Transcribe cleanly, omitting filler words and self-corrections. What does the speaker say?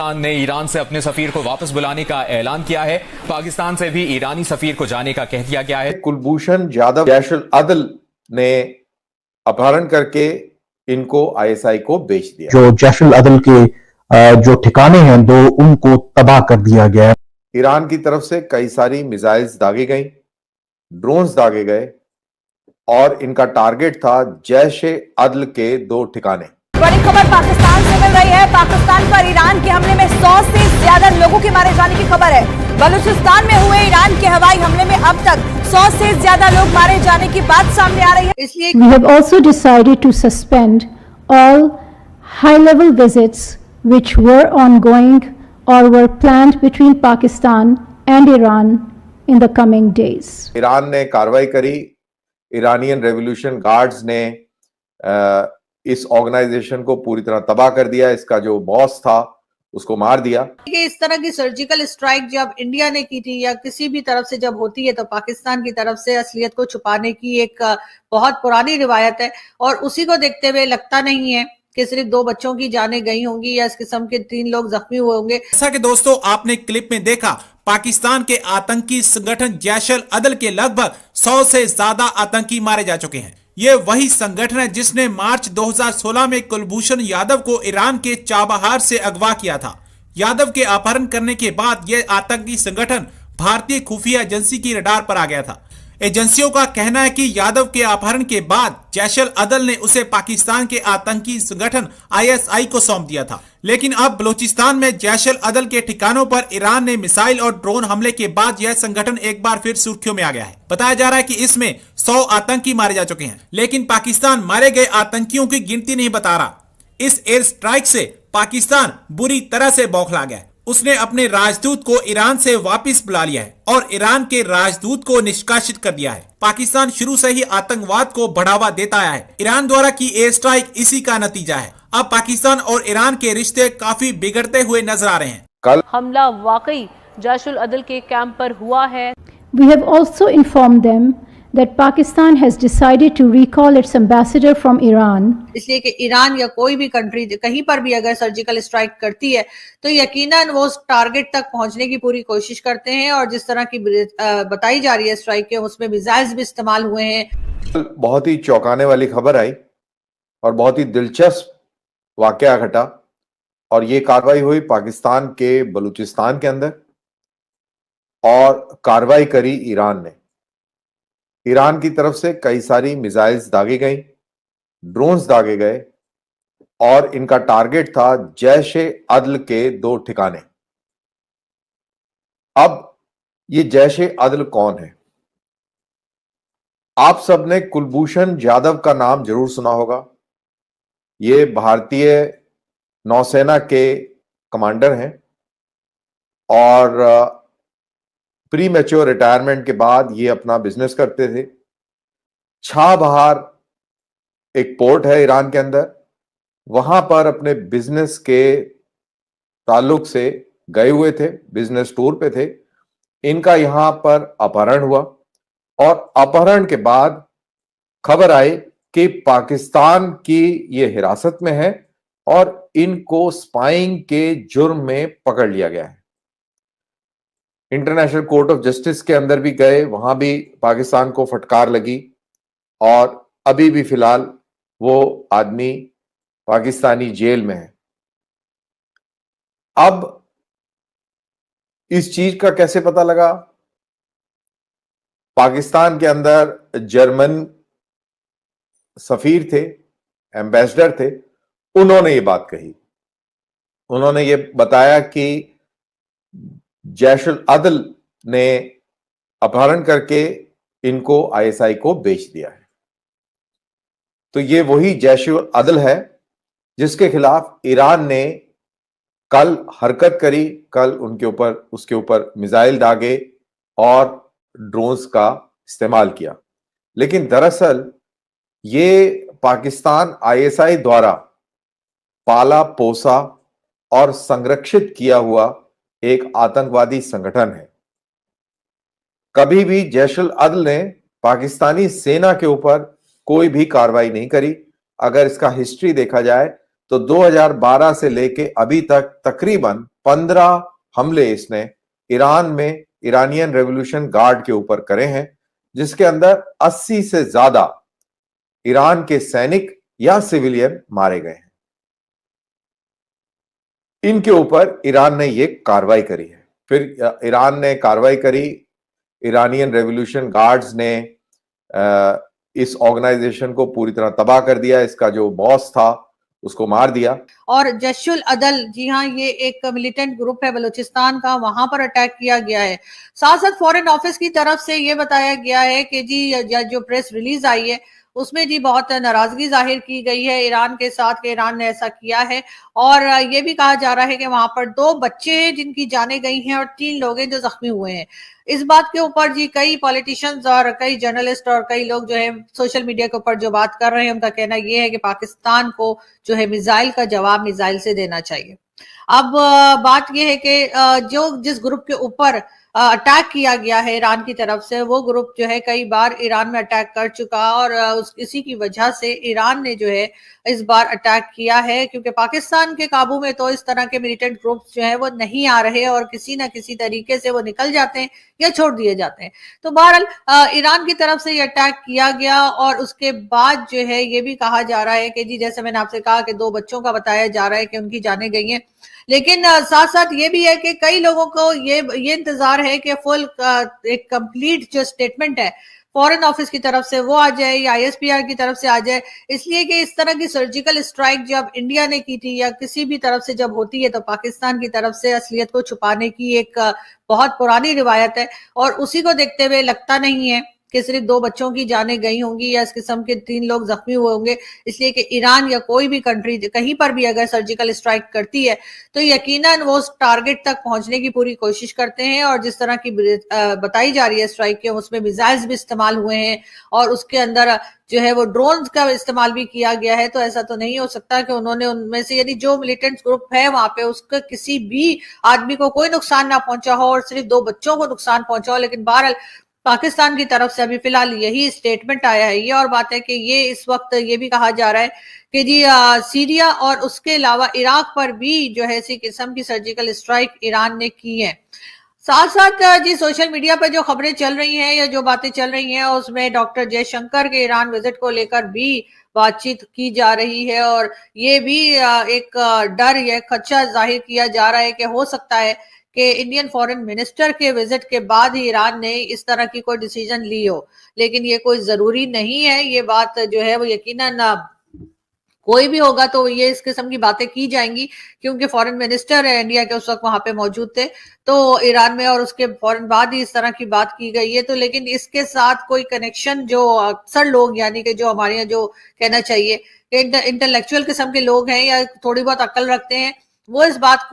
पाकिस्तान ने ईरान से अपने सफीर को वापस बुलाने का ऐलान किया है। पाकिस्तान से भी ईरानी सफीर को जाने का कह दिया गया है। कुलभूषण जाधव जैशुल अदल ने अपहरण करके इनको आईएसआई को बेच दिया। जो जैशुल अदल के जो ठिकाने हैं दो, उनको तबाह कर दिया गया है। ईरान की तरफ से कई सारी मिसाइल्स दागी गई, ड्रोन्स दागे गए और इनका टारगेट था जैश अदल के 2 ठिकाने। बड़ी खबर पाकिस्तान से मिल रही है। पाकिस्तान पर ईरान के हमले में 100 से ज्यादा लोगों के मारे जाने की खबर है। बलूचिस्तान में हुए ईरान के हवाई हमले में अब तक 100 से ज्यादा लोग मारे जाने की बात सामने आ रही है। इसलिए We have also decided to suspend all high-level visits which were ongoing or were planned between Pakistan and Iran in the coming days. Iran ने कार्रवाई करी। ईरानियन रेवोल्यूशन गार्ड्स ने इस ऑर्गेनाइजेशन को पूरी तरह तबाह कर दिया। इसका जो बॉस था उसको मार दिया। इस तरह की सर्जिकल स्ट्राइक जब इंडिया ने की थी या किसी भी तरफ से जब होती है तो पाकिस्तान की तरफ से असलियत को छुपाने की एक बहुत पुरानी रिवायत है और उसी को देखते हुए लगता नहीं है कि सिर्फ 2 बच्चों की जानें गई होंगी या इस किस्म के 3 लोग जख्मी हुए होंगे। जैसा कि दोस्तों आपने क्लिप में देखा, पाकिस्तान के आतंकी संगठन जैशुल अदल के लगभग 100 से ज्यादा आतंकी मारे जा चुके हैं। ये वही संगठन है जिसने मार्च 2016 में कुलभूषण यादव को ईरान के चाबहार से अगवा किया था। यादव के अपहरण करने के बाद यह आतंकी संगठन भारतीय खुफिया एजेंसी की रडार पर आ गया था। एजेंसियों का कहना है कि यादव के अपहरण के बाद जैशुल अदल ने उसे पाकिस्तान के आतंकी संगठन आईएसआई को सौंप दिया था। लेकिन अब बलूचिस्तान में जैशुल अदल के ठिकानों पर ईरान ने मिसाइल और ड्रोन हमले के बाद यह संगठन एक बार फिर सुर्खियों में आ गया है। बताया जा रहा है कि इसमें 100 आतंकी मारे जा चुके हैं, लेकिन पाकिस्तान मारे गए आतंकियों की गिनती नहीं बता रहा। इस एयर स्ट्राइक से पाकिस्तान बुरी तरह से बौखला गया है। उसने अपने राजदूत को ईरान से वापस बुला लिया है और ईरान के राजदूत को निष्कासित कर दिया है। पाकिस्तान शुरू से ही आतंकवाद को बढ़ावा देता आया है। ईरान द्वारा की एयर स्ट्राइक इसी का नतीजा है। अब पाकिस्तान और ईरान के रिश्ते काफी बिगड़ते हुए नजर आ रहे हैं। कल हमला वाकई जैशुल अदल के कैंप पर हुआ है। We have also informed them that Pakistan has decided to recall its ambassador from Iran. इसलिए कि ईरान या कोई भी कंट्री कहीं पर भी अगर सर्जिकल स्ट्राइक करती है तो यकीनन वो टारगेट तक पहुंचने की पूरी कोशिश करते हैं और जिस तरह की बताई जा रही है स्ट्राइक के, उसमें मिसाइल्स भी इस्तेमाल हुए हैं। बहुत ही चौंकाने वाली खबर आई और बहुत ही दिलचस्प वाकया घटा और ये कार्रवाई हुई पाकिस्तान के बलूचिस्तान के अंदर और कार्रवाई करी ईरान ने। ईरान की तरफ से कई सारी मिसाइल्स दागी गई, ड्रोन्स दागे गए और इनका टारगेट था जैश अदल के 2 ठिकाने। अब ये जैश अदल कौन है? आप सबने कुलभूषण जाधव का नाम जरूर सुना होगा। ये भारतीय नौसेना के कमांडर हैं और प्री मैच्योर रिटायरमेंट के बाद ये अपना बिजनेस करते थे। चाबहार एक पोर्ट है ईरान के अंदर, वहां पर अपने बिजनेस के ताल्लुक से गए हुए थे, बिजनेस टूर पे थे। इनका यहां पर अपहरण हुआ और अपहरण के बाद खबर आई कि पाकिस्तान की ये हिरासत में है और इनको स्पाइंग के जुर्म में पकड़ लिया गया है। इंटरनेशनल कोर्ट ऑफ जस्टिस के अंदर भी गए, वहां भी पाकिस्तान को फटकार लगी और अभी भी फिलहाल वो आदमी पाकिस्तानी जेल में है। अब इस चीज का कैसे पता लगा? पाकिस्तान के अंदर जर्मन सफीर थे, एम्बेसडर थे, उन्होंने ये बात कही। उन्होंने ये बताया कि जैशुल अदल ने अपहरण करके इनको आईएसआई को बेच दिया है। तो ये वही जैशुल अदल है जिसके खिलाफ ईरान ने कल हरकत करी। कल उसके ऊपर मिसाइल दागे और ड्रोन्स का इस्तेमाल किया। लेकिन दरअसल ये पाकिस्तान आईएसआई द्वारा पाला पोसा और संरक्षित किया हुआ एक आतंकवादी संगठन है। कभी भी जैशुल अदल ने पाकिस्तानी सेना के ऊपर कोई भी कार्रवाई नहीं करी। अगर इसका हिस्ट्री देखा जाए तो 2012 से लेके अभी तक तकरीबन 15 हमले इसने ईरान में इरानियन रेवोल्यूशन गार्ड के ऊपर करे हैं, जिसके अंदर 80 से ज्यादा ईरान के सैनिक या सिविलियन मारे गए हैं। इनके ऊपर ईरान ने ये कार्रवाई करी है। फिर ईरान ने कार्रवाई करी, इरानियन रेवोल्यूशन गार्ड्स ने इस ऑर्गेनाइजेशन को पूरी तरह तबाह कर दिया। इसका जो बॉस था उसको मार दिया। और जशुल अदल, जी हाँ, ये एक मिलिटेंट ग्रुप है बलूचिस्तान का, वहां पर अटैक किया गया है। साथ साथ फॉरेन ऑफिस की तरफ से ये बताया गया है कि जी जो प्रेस रिलीज आई है उसमें जी बहुत नाराजगी जाहिर की गई है ईरान के साथ कि ईरान ने ऐसा किया है। और ये भी कहा जा रहा है कि वहां पर 2 बच्चे हैं जिनकी जानें गई हैं और 3 लोग हैं जो जख्मी हुए हैं। इस बात के ऊपर जी कई पॉलिटिशियंस और कई जर्नलिस्ट और कई लोग जो है सोशल मीडिया के ऊपर जो बात कर रहे हैं, उनका कहना यह है कि पाकिस्तान को जो है मिसाइल का जवाब मिसाइल से देना चाहिए। अब बात यह है कि जो जिस ग्रुप के ऊपर अटैक किया गया है ईरान की तरफ से, वो ग्रुप जो है कई बार ईरान में अटैक कर चुका और इसी की वजह से ईरान ने जो है इस बार अटैक किया है, क्योंकि पाकिस्तान के काबू में तो इस तरह के मिलिटेंट ग्रुप्स जो है वो नहीं आ रहे और किसी ना किसी तरीके से वो निकल जाते हैं या छोड़ दिए जाते हैं। तो बहरहाल ईरान की तरफ से ये अटैक किया गया और उसके बाद जो है ये भी कहा जा रहा है कि जी जैसे मैंने आपसे कहा कि 2 बच्चों का बताया जा रहा है कि उनकी जानें गई हैं, लेकिन साथ साथ ये भी है कि कई लोगों को ये इंतजार है कि फुल एक कंप्लीट जो स्टेटमेंट है फॉरेन ऑफिस की तरफ से वो आ जाए या आईएसपीआर की तरफ से आ जाए, इसलिए कि इस तरह की सर्जिकल स्ट्राइक जब इंडिया ने की थी या किसी भी तरफ से जब होती है तो पाकिस्तान की तरफ से असलियत को छुपाने की एक बहुत पुरानी रिवायत है। और उसी को देखते हुए लगता नहीं है कि सिर्फ 2 बच्चों की जानें गई होंगी या इस किस्म के 3 लोग जख्मी हुए होंगे, इसलिए कि ईरान या कोई भी कंट्री कहीं पर भी अगर सर्जिकल स्ट्राइक करती है तो यकीनन वो टारगेट तक पहुंचने की पूरी कोशिश करते हैं। और जिस तरह की बताई जा रही है स्ट्राइक के, उसमें मिसाइल्स भी इस्तेमाल हुए हैं और उसके अंदर जो है वो ड्रोन्स का इस्तेमाल भी किया गया है। तो ऐसा तो नहीं हो सकता कि उन्होंने उनमें से यानी जो मिलिटेंट ग्रुप है वहां पे उसका किसी भी आदमी को कोई नुकसान ना पहुंचा हो और सिर्फ 2 बच्चों को नुकसान पहुंचा हो। लेकिन बहरहाल पाकिस्तान की तरफ से अभी फिलहाल यही स्टेटमेंट आया है। ये और बात है कि ये इस वक्त ये भी कहा जा रहा है कि जी सीरिया और उसके अलावा इराक पर भी जो है इसी किस्म की सर्जिकल स्ट्राइक ईरान ने की है। साथ साथ जी सोशल मीडिया पर जो खबरें चल रही हैं या जो बातें चल रही हैं उसमें डॉक्टर जयशंकर के ईरान विजिट को लेकर भी बातचीत की जा रही है और ये भी एक डर या खदशा जाहिर किया जा रहा है कि हो सकता है कि इंडियन फॉरेन मिनिस्टर के विजिट के बाद ही ईरान ने इस तरह की कोई डिसीजन ली हो, लेकिन ये कोई जरूरी नहीं है। ये बात जो है वो यकीनन कोई भी होगा तो ये इस किस्म की बातें की जाएंगी, क्योंकि फॉरेन मिनिस्टर है इंडिया के उस वक्त वहां पे मौजूद थे तो ईरान में, और उसके फौरन बाद ही इस तरह की बात की गई है। तो लेकिन इसके साथ कोई कनेक्शन जो अक्सर लोग यानी कि जो हमारे यहाँ जो कहना चाहिए इंटेलेक्चुअल किस्म के लोग हैं या थोड़ी बहुत अक्ल रखते हैं, वो इस बात को